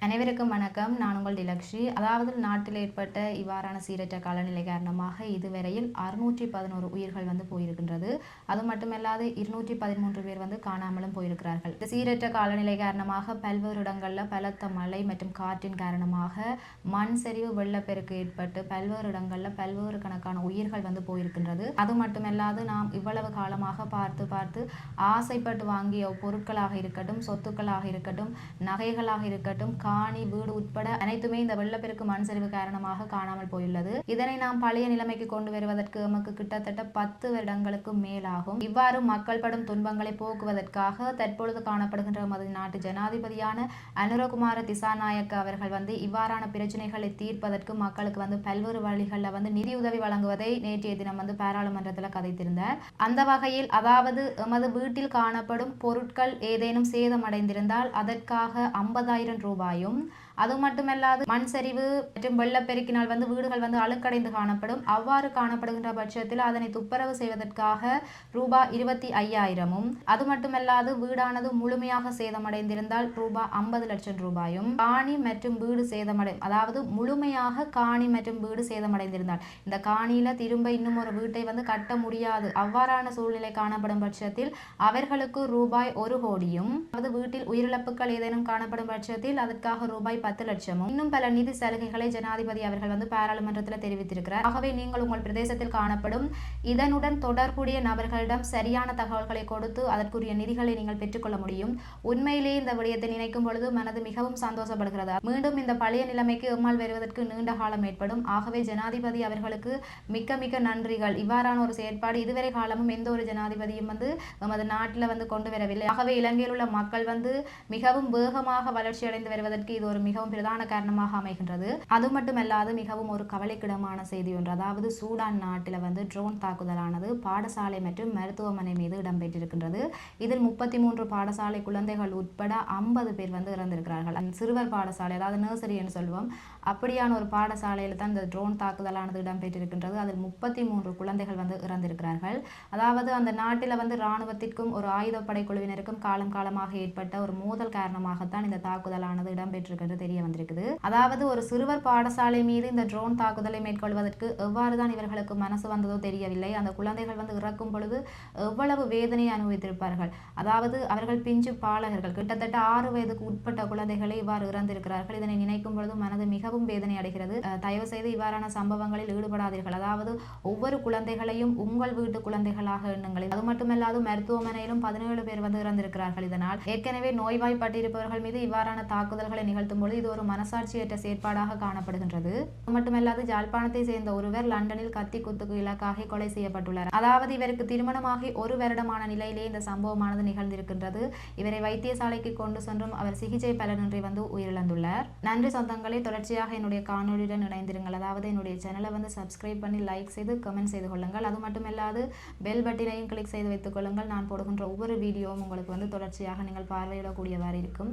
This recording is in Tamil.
அனைவருக்கும் வணக்கம். நான் உங்கள் டிலக்ஷி. அதாவது நாட்டில் ஏற்பட்ட இவ்வாறான சீரற்ற காலநிலை காரணமாக இதுவரையில் 611 உயிர்கள் போயிருக்கின்றது. அது மட்டுமல்லாது 213 பேர் காணாமலும் போயிருக்கிறார்கள். இந்த சீரற்ற காலநிலை காரணமாக பல்வேறு இடங்களில் பலத்த மழை மற்றும் காற்றின் காரணமாக மண் சரிவு வெள்ளப்பெருக்கு ஏற்பட்டு பல்வேறு இடங்களில் பல்வேறு கணக்கான உயிர்கள் போயிருக்கின்றது. அது மட்டுமல்லாது நாம் இவ்வளவு காலமாக பார்த்து ஆசைப்பட்டு வாங்கிய பொருட்களாக இருக்கட்டும், சொத்துக்களாக இருக்கட்டும், நகைகளாக இருக்கட்டும், காணி வீடு உட்பட அனைத்துமே இந்த வெள்ளப்பெருக்கு மண் சரிவு காரணமாக காணாமல் போயுள்ளது. இதனை நாம் பழைய நிலைமைக்கு கொண்டு வருவதற்கு நமக்கு கிட்டத்தட்ட 10 வருடங்களுக்கு மேலாகும். இவ்வாறு மக்கள் படும் துன்பங்களை போக்குவதற்காக தற்பொழுது காணப்படுகின்ற நமது நாட்டு ஜனாதிபதியான அனுரகுமார திசாநாயக்க அவர்கள் இவ்வாறான பிரச்சனைகளை தீர்ப்பதற்கு மக்களுக்கு பல்வேறு வழிகளில் நிதியுதவி வழங்குவதை நேற்றைய தினம் பாராளுமன்றத்தில் கதைத்திருந்தார். அந்த வகையில் அதாவது எமது வீட்டில் காணப்படும் பொருட்கள் ஏதேனும் சேதமடைந்திருந்தால் அதற்காக 50,000 ரூபாயும், அது மட்டுமல்லாது மண் சரிவு மற்றும் வெள்ளப்பெருக்கினால் வீடுகள் அழுக்கடைந்து காணப்படும். அவ்வாறு காணப்படுகின்ற பட்சத்தில் அதனை துப்புரவு செய்வதற்காக ரூபாய் 25,000-ம், அது மட்டுமல்லாது வீடானது முழுமையாக சேதமடைந்திருந்தால் ரூபாய் 50 லட்சம் ரூபாயும், காணி மற்றும் வீடு சேதமடையும், அதாவது முழுமையாக காணி மற்றும் வீடு சேதமடைந்திருந்தால் இந்த காணியில திரும்ப இன்னும் ஒரு வீட்டை கட்ட முடியாது, அவ்வாறான சூழ்நிலை காணப்படும் பட்சத்தில் அவர்களுக்கு ரூபாய் 1 கோடியும், அதாவது வீட்டில் உயிரிழப்புகள் ஏதேனும் காணப்படும் பட்சத்தில் அதற்காக ரூபாய் 10 லட்சமும், இன்னும் பல நிதி சலுகைகளை ஜனாதிபதி அவர்கள் பாராளுமன்றத்தில் தெரிவித்திருக்கிறார். ஆகவே நீங்கள் உங்கள் பிரதேசத்தில் காணப்படும் இதனுடன் தொடர்புடைய நபர்களிடம் சரியான தகவல்களை கொடுத்து அதற்குரிய நிதிகளை நீங்கள் பெற்றுக்கொள்ள முடியும். உண்மையிலேயே இந்த விடயத்தை நினைக்கும் பொழுது மனது மிகவும் சந்தோஷப்படுகிறது. மீண்டும் இந்த பழைய நிலைமைக்கு எம்மால் வருவதற்கு நீண்ட காலம் ஏற்படும். ஆகவே ஜனாதிபதி அவர்களுக்கு மிக்க மிக்க நன்றிகள். இவ்வாறான ஒரு செயற்பாடு இதுவரை காலமும் எந்த ஒரு ஜனாதிபதியும் நமது நாட்டில் கொண்டு வரவில்லை. ஆகவே இலங்கையில் உள்ள மக்கள் மிகவும் வேகமாக வளர்ச்சி அடைந்து வருவதற்கு இது ஒரு மிகவும் பிரதான காரணமாக அமைகின்றது. அது மட்டுமல்லாது மிகவும் ஒரு கவலைக்கிடமான செய்தி ஒன்று, அதாவது சூடான் நாட்டில் ட்ரோன் தாக்குதலானது பாடசாலை மற்றும் மருத்துவமனை மீது இடம்பெற்றிருக்கின்றது. இதில் 33 பாடசாலை குழந்தைகள் உட்பட 50 பேர் இறந்திருக்கிறார்கள். சிறுவர் பாடசாலை, அதாவது நர்சரி என்று சொல்வோம், அப்படியான ஒரு பாடசாலையில் தான் இந்த ட்ரோன் தாக்குதலானது இடம்பெற்றிருக்கின்றது. அதில் 33 குழந்தைகள் இறந்திருக்கிறார்கள். அதாவது அந்த நாட்டில் இராணுவத்திற்கும் ஒரு ஆயுதப்படை குழுவினருக்கும் காலம் காலமாக ஏற்பட்ட ஒரு மோதல் காரணமாகத்தான் இந்த தாக்குதலானது இடம்பெற்றிருக்கிறது தெரிய வந்திருக்குது. அதாவது ஒரு சிறுவர் பாடசாலை மீது இந்த ட்ரோன் தாக்குதலை மேற்கொள்வதற்கு எவ்வாறுதான் இவர்களுக்கு மனசு வந்ததோ தெரியவில்லை. அந்த குழந்தைகள் இறக்கும் பொழுது எவ்வளவு வேதனையை அனுபவித்திருப்பார்கள். அதாவது அவர்கள் பிஞ்சு பாலகர்கள், கிட்டத்தட்ட 6 வயதுக்கு உட்பட்ட குழந்தைகளை இவ்வாறு இறந்திருக்கிறார்கள். இதனை நினைக்கும் பொழுது மனது மிகவும் வேதனை அடைகிறது. தயவு செய்து இவ்வாறான சம்பவங்களில் ஈடுபடாதீர்கள். அதாவது ஒவ்வொரு குழந்தைகளையும் உங்கள் வீட்டு குழந்தைகளாக எண்ணுங்கள். அது மட்டுமல்லாது மருத்துவமனையிலும் 17 பேர் இறந்திருக்கிறார்கள். இதனால் ஏற்கனவே நோய்வாய்ப்பட்டிருப்பவர்கள் மீது இவ்வாறான தாக்குதல்களை நிகழ்த்தும் பொழுது இது ஒரு மனசாட்சியற்ற செயற்பாடாக காணப்படுகின்றது. அது மட்டுமல்லாது யாழ்ப்பாணத்தை சேர்ந்த ஒருவர் லண்டனில் கத்தி குத்துக்கு இலக்காக கொலை செய்யப்பட்டுள்ளார். அதாவது இவருக்கு திருமணமாகி 1 வருடமான நிலையிலே இந்த சம்பவமானது நிகழ்ந்திருக்கின்றது. இவரை வைத்தியசாலைக்கு கொண்டு சென்றும் அவர் சிகிச்சை பலனின்றி உயிரிழந்துள்ளார். நன்றி சொந்தங்களே, தொடர்ச்சியாக என்னுடைய காணொலியுடன் இணைந்திருங்கள். அதாவது என்னுடைய சேனலை சப்ஸ்கிரைப் பண்ணி லைக் செய்து கமெண்ட் செய்து கொள்ளுங்கள். அது மட்டுமல்லாது பெல் பட்டினையும் கிளிக் செய்து வைத்துக் கொள்ளுங்கள். நான் போடுகின்ற ஒவ்வொரு வீடியோவும் உங்களுக்கு தொடர்ச்சியாக நீங்கள் பார்வையிடக்கூடியவாறு இருக்கும்.